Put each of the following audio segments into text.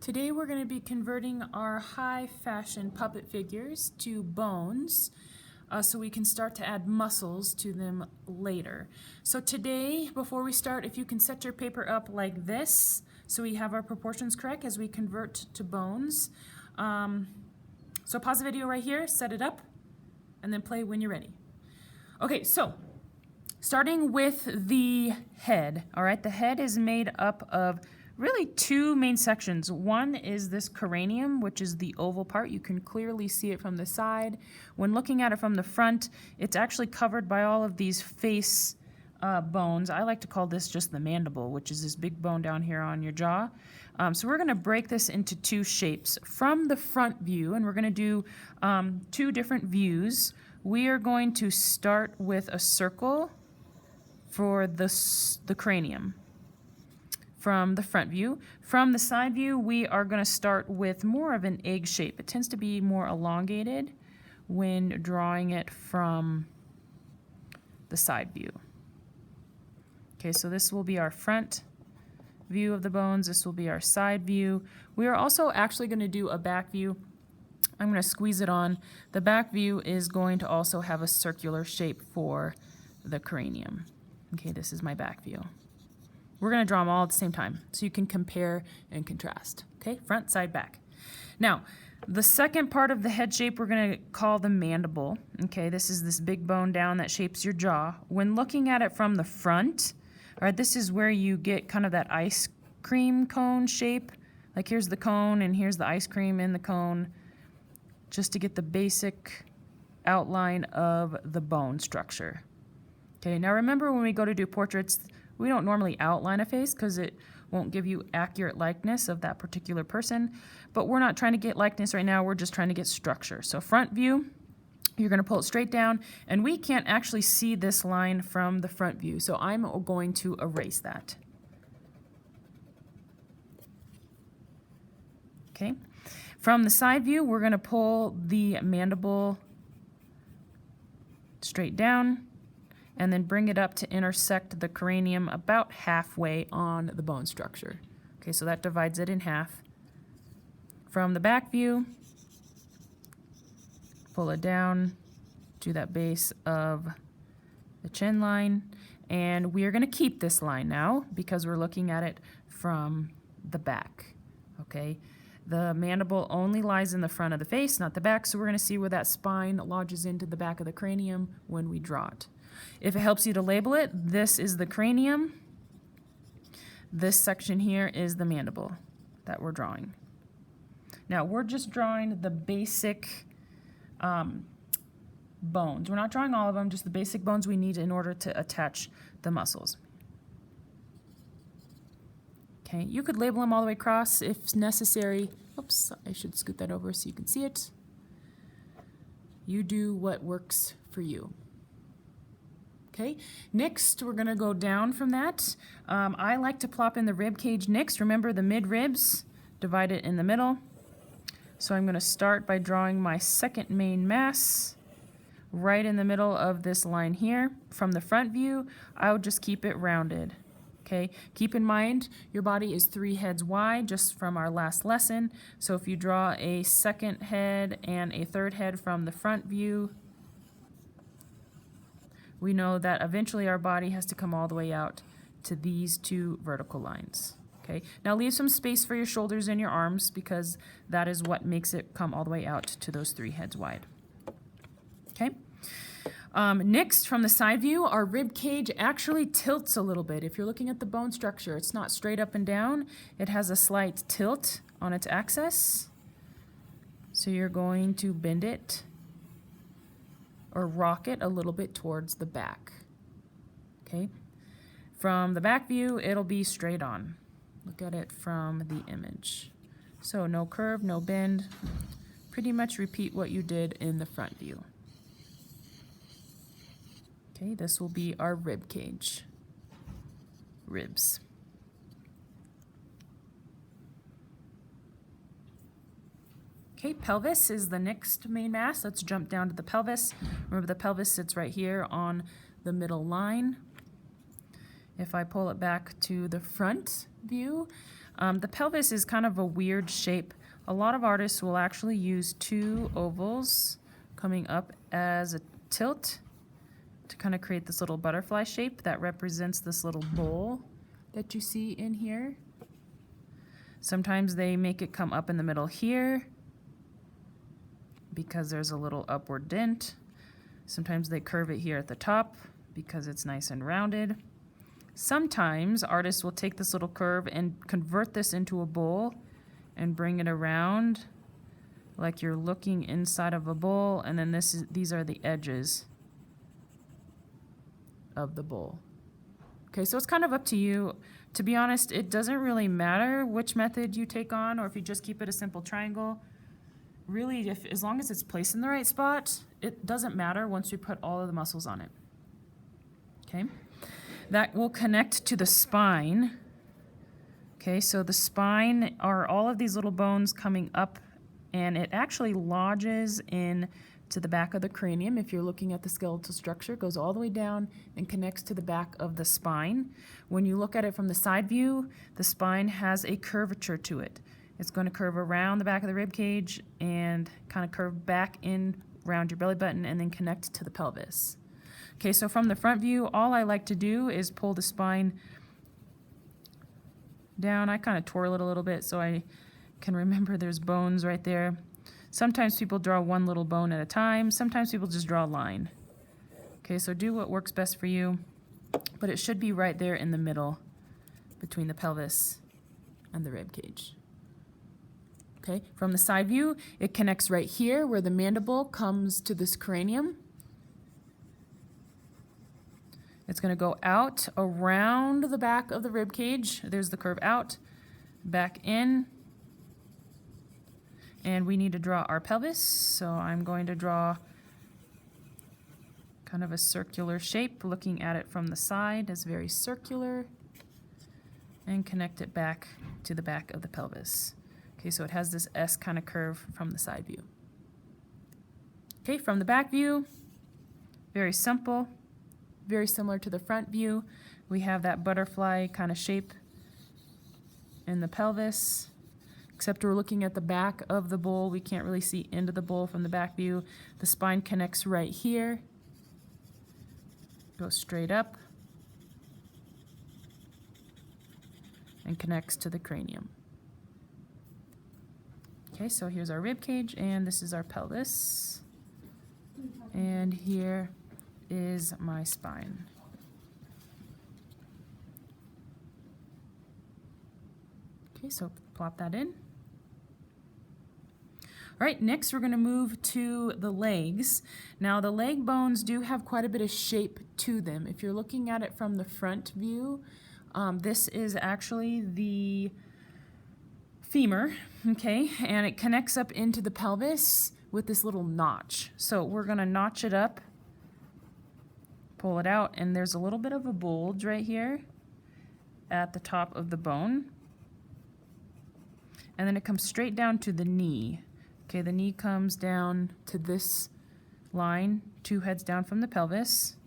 Today we're going to be converting our high fashion puppet figures to bones so we can start to add muscles to them later. So today, before we start, if you can set your paper up like this so we have our proportions correct as we convert to bones. So pause the video right here, set it up, and then play when you're ready. Okay, so starting with the head, all right? The head is made up of really two main sections. One is this cranium, which is the oval part. You can clearly see it from the side. When looking at it from the front, it's actually covered by all of these face bones. I like to call this just the mandible, which is this big bone down here on your jaw. So we're going to break this into two shapes from the front view, and we're going to do two different views. We are going to start with a circle for the cranium from the front view. From the side view, we are going to start with more of an egg shape. It tends to be more elongated when drawing it from the side view. Okay, so this will be our front view of the bones. This will be our side view. We are also actually going to do a back view. I'm going to squeeze it on. The back view is going to also have a circular shape for the cranium. Okay, this is my back view. We're going to draw them all at the same time so you can compare and contrast. Okay, front, side, back. Now, the second part of the head shape we're going to call the mandible. Okay, this is this big bone down that shapes your jaw. When looking at it from the front, all right, this is where you get kind of that ice cream cone shape. Like here's the cone and here's the ice cream in the cone, just to get the basic outline of the bone structure. Okay, now remember when we go to do portraits, we don't normally outline a face because it won't give you accurate likeness of that particular person, but we're not trying to get likeness right now, we're just trying to get structure. So front view, you're going to pull it straight down, and we can't actually see this line from the front view, so I'm going to erase that. Okay, from the side view, we're going to pull the mandible straight down, and then bring it up to intersect the cranium about halfway on the bone structure. Okay, so that divides it in half. From the back view, pull it down to that base of the chin line, and we are going to keep this line now because we're looking at it from the back. Okay, the mandible only lies in the front of the face, not the back, so we're going to see where that spine lodges into the back of the cranium when we draw it. If it helps you to label it, this is the cranium. This section here is the mandible that we're drawing. Now, we're just drawing the basic bones. We're not drawing all of them, just the basic bones we need in order to attach the muscles. Okay, you could label them all the way across if necessary. Oops, I should scoot that over so you can see it. You do what works for you. Okay, next we're going to go down from that. I like to plop in the rib cage next. Remember the mid ribs, divide it in the middle. So I'm going to start by drawing my second main mass right in the middle of this line here. From the front view, I would just keep it rounded. Okay, keep in mind your body is 3 heads wide just from our last lesson. So if you draw a second head and a third head from the front view, we know that eventually our body has to come all the way out to these 2 vertical lines. Okay, now leave some space for your shoulders and your arms because that is what makes it come all the way out to those 3 heads wide. Okay, next from the side view, our rib cage actually tilts a little bit. If you're looking at the bone structure, it's not straight up and down. It has a slight tilt on its axis. So you're going to bend it or rock it a little bit towards the back. Okay, from the back view, it'll be straight on. Look at it from the image. So no curve, no bend. Pretty much repeat what you did in the front view. Okay, this will be our rib cage. Ribs. Okay, pelvis is the next main mass. Let's jump down to the pelvis. Remember the pelvis sits right here on the middle line. If I pull it back to the front view, The pelvis is kind of a weird shape. A lot of artists will actually use two ovals coming up as a tilt to kind of create this little butterfly shape that represents this little bowl that you see in here. Sometimes they make it come up in the middle here because there's a little upward dent. Sometimes they curve it here at the top because it's nice and rounded. Sometimes artists will take this little curve and convert this into a bowl and bring it around like you're looking inside of a bowl, and then these are the edges of the bowl. Okay, so it's kind of up to you. To be honest, it doesn't really matter which method you take on, or if you just keep it a simple triangle. Really, as long as it's placed in the right spot, it doesn't matter once we put all of the muscles on it. Okay, that will connect to the spine. Okay, so the spine are all of these little bones coming up, and it actually lodges in to the back of the cranium. If you're looking at the skeletal structure, it goes all the way down and connects to the back of the spine. When you look at it from the side view, the spine has a curvature to it. It's going to curve around the back of the rib cage and kind of curve back in around your belly button and then connect to the pelvis. Okay, so from the front view, all I like to do is pull the spine down. I kind of twirl it a little bit so I can remember there's bones right there. Sometimes people draw one little bone at a time. Sometimes people just draw a line. Okay, so do what works best for you, but it should be right there in the middle between the pelvis and the rib cage. Okay, from the side view, it connects right here where the mandible comes to this cranium. It's going to go out around the back of the rib cage. There's the curve out, back in. And we need to draw our pelvis, so I'm going to draw kind of a circular shape, looking at it from the side as very circular, and connect it back to the back of the pelvis. Okay, so it has this S kind of curve from the side view. Okay, from the back view, very simple, very similar to the front view. We have that butterfly kind of shape in the pelvis. Except we're looking at the back of the bowl. We can't really see into the bowl from the back view. The spine connects right here. Goes straight up. And connects to the cranium. Okay, so here's our rib cage, and this is our pelvis. And here is my spine. Okay, so plop that in. All right, next we're going to move to the legs. Now the leg bones do have quite a bit of shape to them. If you're looking at it from the front view, this is actually the femur, okay, and it connects up into the pelvis with this little notch. So we're going to notch it up, pull it out, and there's a little bit of a bulge right here at the top of the bone. And then it comes straight down to the knee. Okay, the knee comes down to this line, 2 heads down from the pelvis.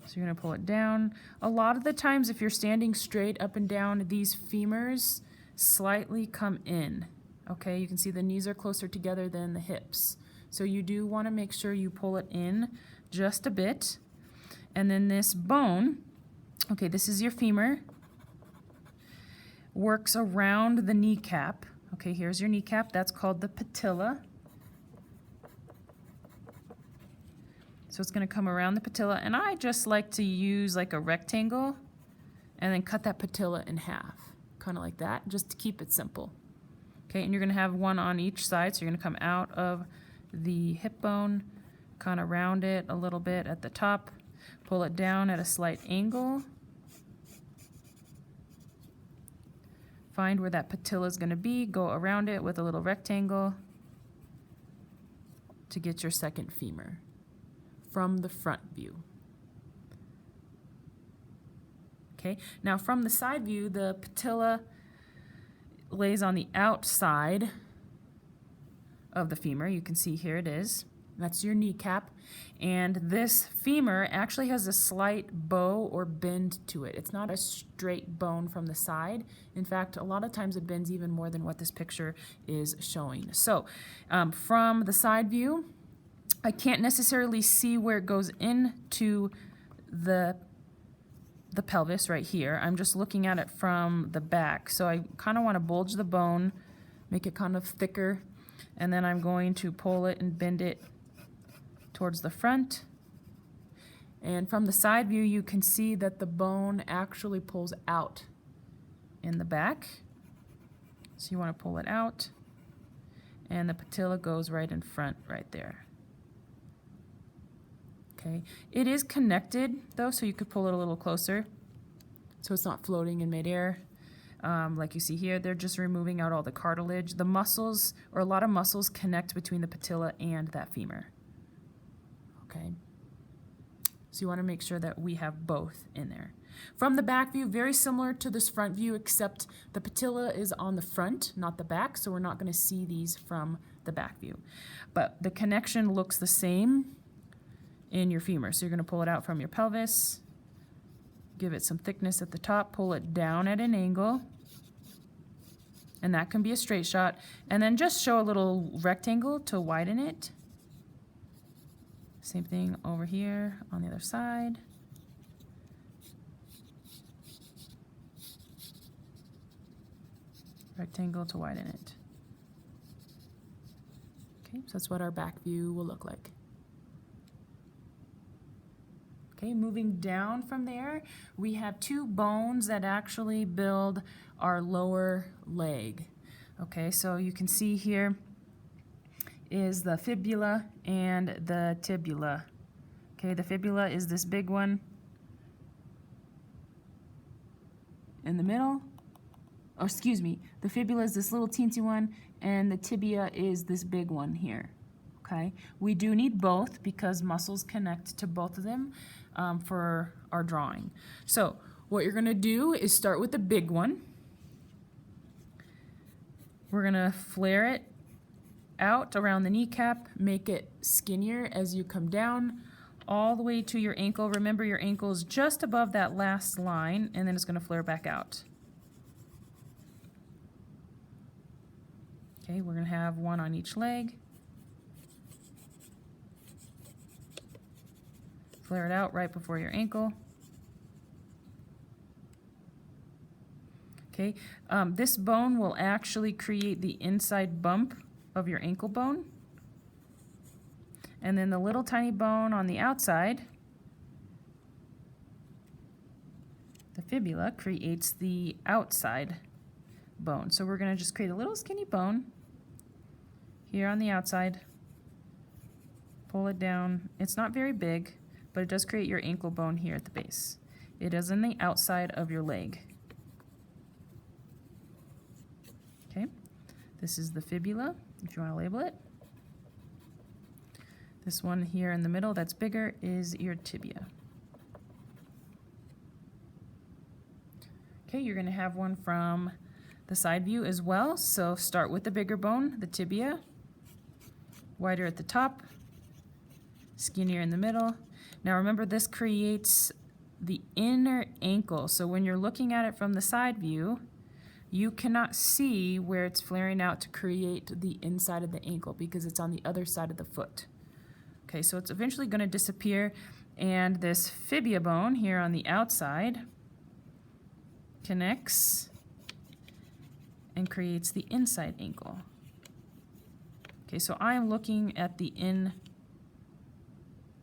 So you're going to pull it down. A lot of the times if you're standing straight up and down, these femurs slightly come in. Okay, you can see the knees are closer together than the hips. So you do want to make sure you pull it in just a bit. And then this bone, okay, this is your femur, works around the kneecap. Okay, here's your kneecap. That's called the patella. So it's going to come around the patella, and I just like to use like a rectangle and then cut that patella in half, kind of like that, just to keep it simple. Okay, and you're going to have one on each side, so you're going to come out of the hip bone, kind of round it a little bit at the top, pull it down at a slight angle. Find where that patella is going to be, go around it with a little rectangle to get your second femur from the front view. Okay, now from the side view, the patella lays on the outside of the femur. You can see here it is. That's your kneecap. And this femur actually has a slight bow or bend to it. It's not a straight bone from the side. In fact, a lot of times it bends even more than what this picture is showing. So from the side view, I can't necessarily see where it goes into the pelvis right here. I'm just looking at it from the back. So I kind of want to bulge the bone, make it kind of thicker, and then I'm going to pull it and bend it towards the front. And from the side view, you can see that the bone actually pulls out in the back. So you want to pull it out, and the patella goes right in front right there. Okay, it is connected though, so you could pull it a little closer so it's not floating in midair. Like you see here, they're just removing out all the cartilage. The muscles, or a lot of muscles, connect between the patella and that femur. Okay, so you want to make sure that we have both in there. From the back view, very similar to this front view, except the patella is on the front, not the back, so we're not going to see these from the back view. But the connection looks the same in your femur. So you're going to pull it out from your pelvis, give it some thickness at the top, pull it down at an angle, and that can be a straight shot, and then just show a little rectangle to widen it. Same thing over here on the other side. Rectangle to widen it. Okay, so that's what our back view will look like. Okay, moving down from there, we have two bones that actually build our lower leg. Okay, so you can see here is the fibula and the tibula. Okay, the fibula is this big one in the middle. Oh, excuse me, the fibula is this little teensy one, and the tibia is this big one here. Okay, we do need both because muscles connect to both of them for our drawing. So what you're going to do is start with the big one. We're going to flare it out around the kneecap, make it skinnier as you come down all the way to your ankle. Remember, your ankle is just above that last line, and then it's going to flare back out. Okay, we're going to have one on each leg. Flare it out right before your ankle. Okay, this bone will actually create the inside bump of your ankle bone. And then the little tiny bone on the outside, the fibula, creates the outside bone. So we're going to just create a little skinny bone here on the outside. Pull it down. It's not very big, but it does create your ankle bone here at the base. It is on the outside of your leg. Okay, this is the fibula, if you want to label it. This one here in the middle that's bigger is your tibia. Okay, you're going to have one from the side view as well. So start with the bigger bone, the tibia, wider at the top, skinnier in the middle. Now remember, this creates the inner ankle. So when you're looking at it from the side view, you cannot see where it's flaring out to create the inside of the ankle because it's on the other side of the foot. Okay, so it's eventually going to disappear, and this fibula bone here on the outside connects and creates the inside ankle. Okay, so I am looking at the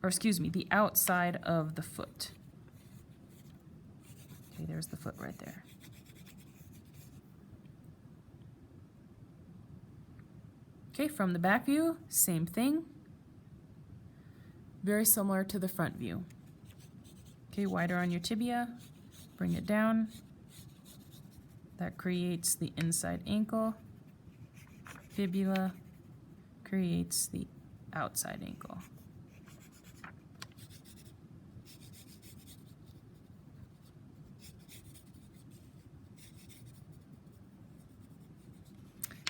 the outside of the foot. Okay, there's the foot right there. Okay, from the back view, same thing. Very similar to the front view. Okay, wider on your tibia, bring it down. That creates the inside ankle. Fibula creates the outside ankle.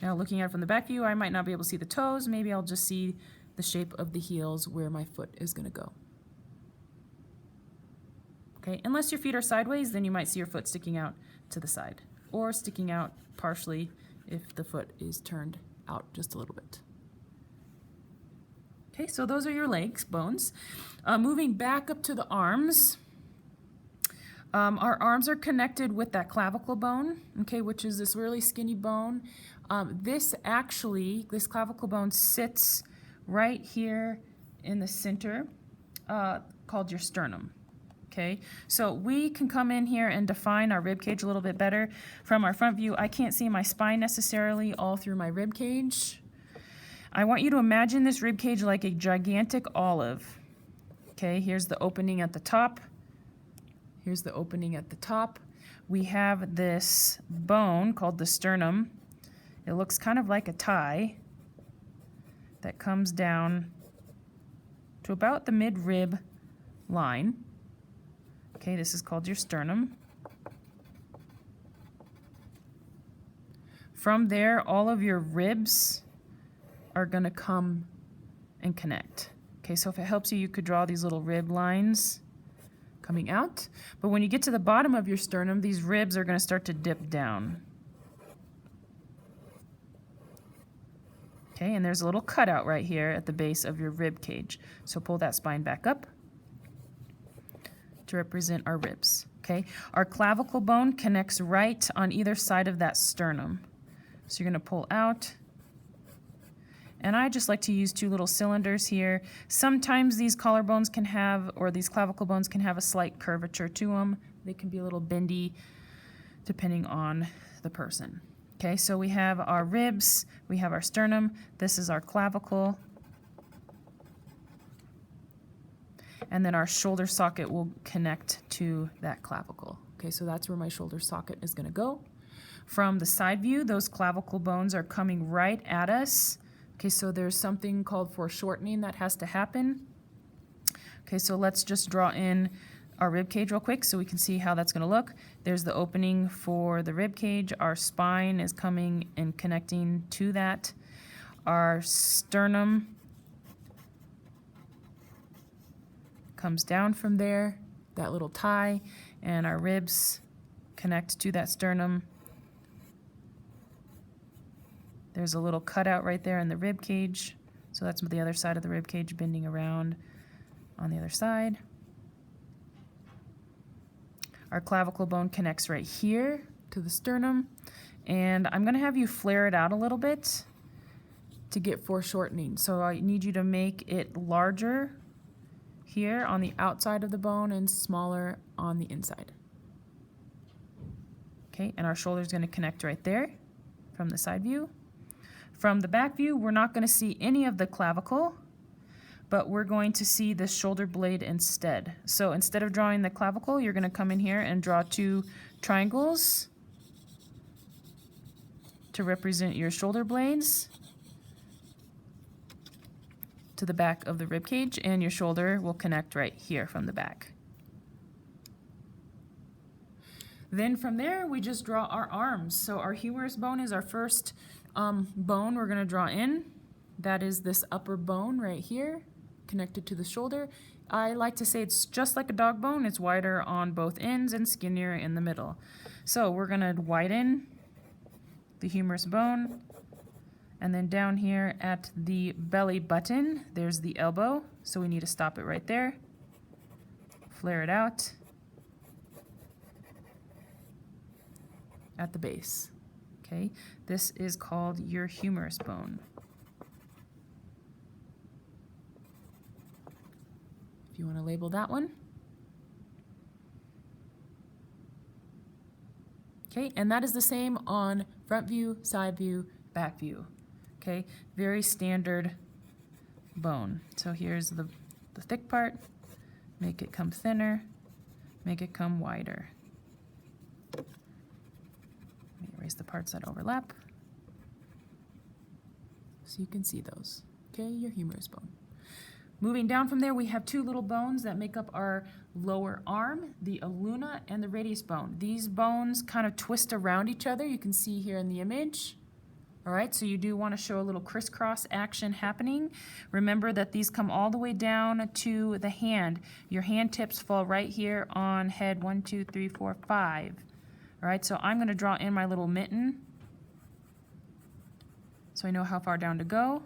Now looking at it from the back view, I might not be able to see the toes. Maybe I'll just see the shape of the heels where my foot is going to go. Okay, unless your feet are sideways, then you might see your foot sticking out to the side or sticking out partially if the foot is turned out just a little bit. Okay, so those are your legs, bones. Moving back up to the arms. Our arms are connected with that clavicle bone, okay, which is this really skinny bone. This clavicle bone sits right here in the center, called your sternum. Okay, so we can come in here and define our rib cage a little bit better. From our front view, I can't see my spine necessarily all through my rib cage. I want you to imagine this rib cage like a gigantic olive. Okay, here's the opening at the top. Here's the opening at the top. We have this bone called the sternum. It looks kind of like a tie that comes down to about the mid-rib line. Okay, this is called your sternum. From there, all of your ribs are going to come and connect. Okay, so if it helps you, you could draw these little rib lines coming out. But when you get to the bottom of your sternum, these ribs are going to start to dip down. Okay, and there's a little cutout right here at the base of your rib cage. So pull that spine back up to represent our ribs. Okay, our clavicle bone connects right on either side of that sternum. So you're going to pull out. And I just like to use two little cylinders here. Sometimes these collarbones can have, or these clavicle bones can have a slight curvature to them. They can be a little bendy depending on the person. Okay, so we have our ribs, we have our sternum, this is our clavicle, and then our shoulder socket will connect to that clavicle. Okay, so that's where my shoulder socket is going to go. From the side view, those clavicle bones are coming right at us. Okay, so there's something called foreshortening that has to happen. Okay, so let's just draw in our rib cage real quick so we can see how that's going to look. There's the opening for the rib cage. Our spine is coming and connecting to that. Our sternum comes down from there, that little tie, and our ribs connect to that sternum. There's a little cutout right there in the rib cage. So that's the other side of the rib cage bending around on the other side. Our clavicle bone connects right here to the sternum. And I'm going to have you flare it out a little bit to get foreshortening. So I need you to make it larger here on the outside of the bone and smaller on the inside. Okay, and our shoulder is going to connect right there from the side view. From the back view, we're not going to see any of the clavicle, but we're going to see the shoulder blade instead. So instead of drawing the clavicle, you're going to come in here and draw two triangles to represent your shoulder blades to the back of the rib cage, and your shoulder will connect right here from the back. Then from there, we just draw our arms. So our humerus bone is our first bone we're going to draw in. That is this upper bone right here, connected to the shoulder. I like to say it's just like a dog bone. It's wider on both ends and skinnier in the middle. So we're going to widen the humerus bone. And then down here at the belly button, there's the elbow. So we need to stop it right there. Flare it out at the base. Okay, this is called your humerus bone. If you want to label that one. Okay, and that is the same on front view, side view, back view. Okay, very standard bone. So here's the thick part. Make it come thinner. Make it come wider. Erase the parts that overlap so you can see those. Okay, your humerus bone. Moving down from there, we have two little bones that make up our lower arm, the ulna and the radius bone. These bones kind of twist around each other. You can see here in the image. All right, so you do want to show a little crisscross action happening. Remember that these come all the way down to the hand. Your hand tips fall right here on head 1, 2, 3, 4, 5. All right, so I'm going to draw in my little mitten so I know how far down to go.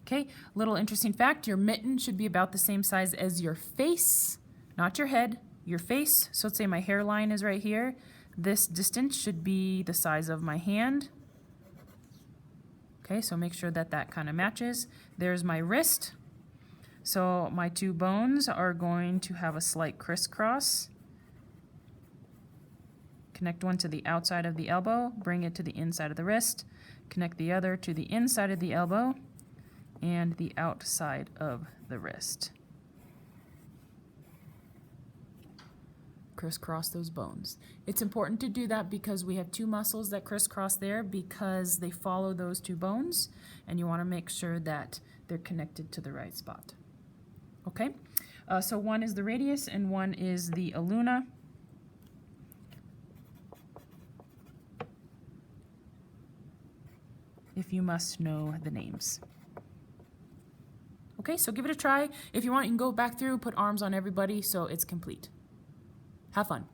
Okay, little interesting fact, your mitten should be about the same size as your face, not your head, your face. So let's say my hairline is right here. This distance should be the size of my hand. Okay, so make sure that that kind of matches. There's my wrist. So my two bones are going to have a slight crisscross. Connect one to the outside of the elbow, bring it to the inside of the wrist. Connect the other to the inside of the elbow and the outside of the wrist. Crisscross those bones. It's important to do that because we have two muscles that crisscross there because they follow those two bones, and you want to make sure that they're connected to the right spot. Okay, so one is the radius and one is the ulna. If you must know the names. Okay, so give it a try. If you want, you can go back through, put arms on everybody so it's complete. Have fun.